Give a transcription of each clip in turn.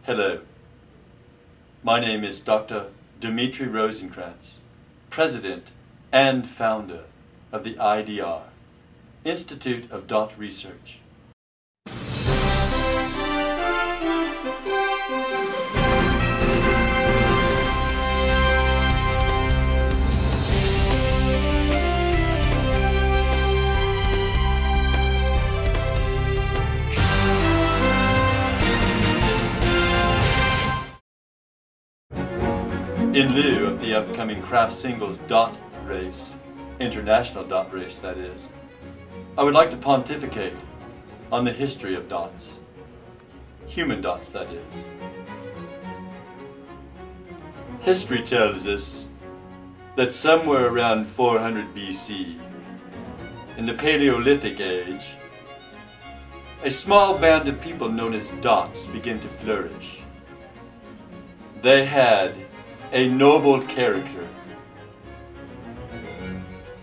Hello, my name is Dr. Dmitry Rosenkrantz, President and founder of the IDR, Institute of Dot Research. In lieu of the upcoming craft singles dot race, international dot race that is, I would like to pontificate on the history of dots, human dots that is. History tells us that somewhere around 400 BC, in the Paleolithic age, a small band of people known as dots began to flourish. They had a noble character.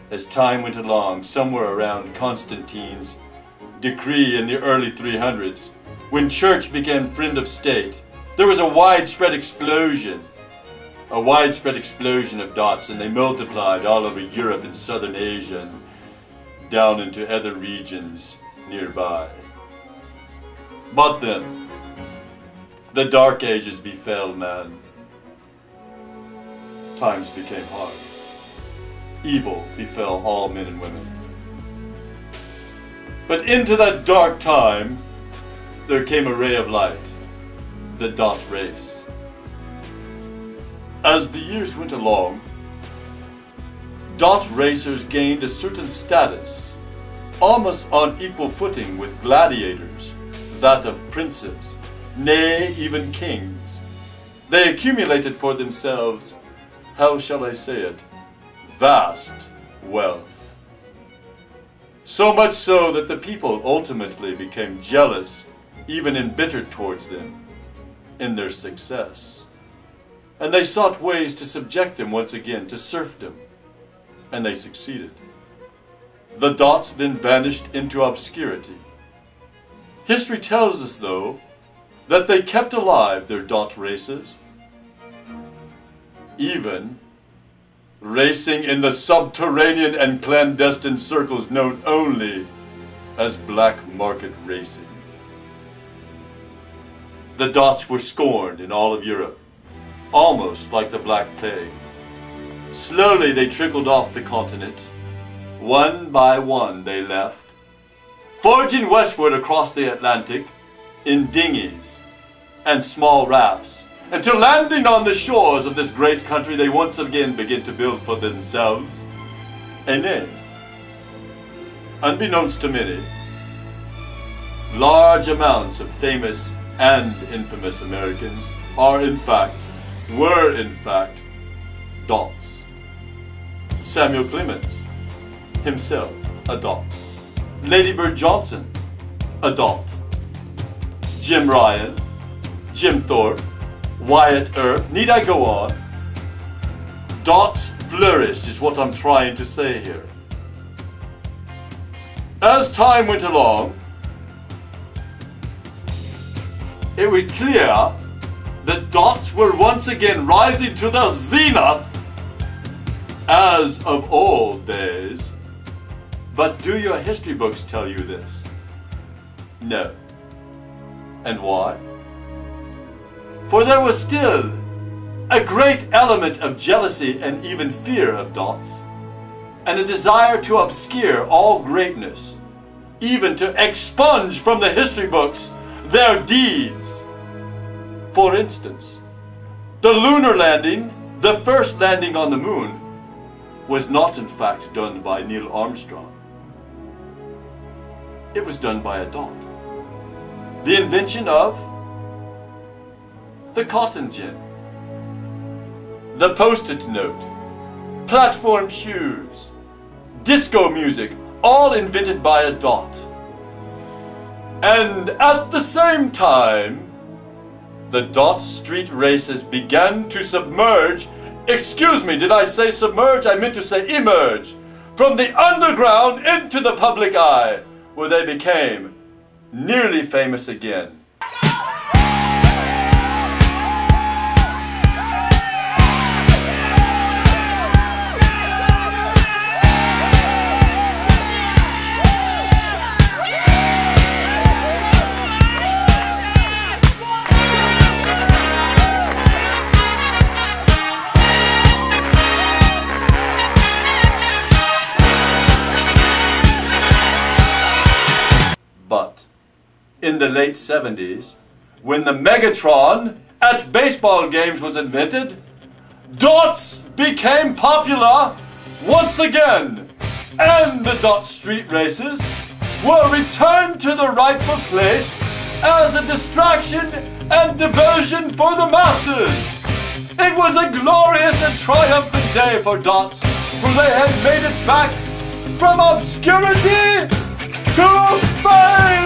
As time went along, somewhere around Constantine's decree in the early 300s, when church became friend of state, there was a widespread explosion of dots, and they multiplied all over Europe and southern Asia and down into other regions nearby. But then, the Dark Ages befell man. Times became hard. Evil befell all men and women. But into that dark time, there came a ray of light, the dot race. As the years went along, dot racers gained a certain status, almost on equal footing with gladiators, that of princes, nay, even kings. They accumulated for themselves, how shall I say it, vast wealth. So much so that the people ultimately became jealous, even embittered towards them, in their success. And they sought ways to subject them once again to serfdom, and they succeeded. The dots then vanished into obscurity. History tells us, though, that they kept alive their dot races, even racing in the subterranean and clandestine circles known only as black market racing. The dots were scorned in all of Europe, almost like the Black Plague. Slowly they trickled off the continent. One by one they left, forging westward across the Atlantic in dinghies and small rafts, until landing on the shores of this great country, they once again begin to build for themselves a name. Unbeknownst to many, large amounts of famous and infamous Americans were in fact, dots. Samuel Clemens, himself a dot. Lady Bird Johnson, a dot. Jim Ryan, Jim Thorpe, Wyatt Earp, need I go on? Dots flourished is what I'm trying to say here. As time went along, it was clear that dots were once again rising to the zenith as of old days. But do your history books tell you this? No. And why? For there was still a great element of jealousy and even fear of dots, and a desire to obscure all greatness, even to expunge from the history books their deeds. For instance, the lunar landing, the first landing on the moon, was not in fact done by Neil Armstrong. It was done by a dot. The invention of the cotton gin, the post-it note, platform shoes, disco music, all invented by a dot. And at the same time, the dot street races began to submerge, excuse me, did I say submerge? I meant to say emerge, from the underground into the public eye, where they became nearly famous again. But in the late 70s, when the Megatron at baseball games was invented, dots became popular once again, and the dot street races were returned to the rightful place as a distraction and diversion for the masses. It was a glorious and triumphant day for dots, for they had made it back from obscurity to fame!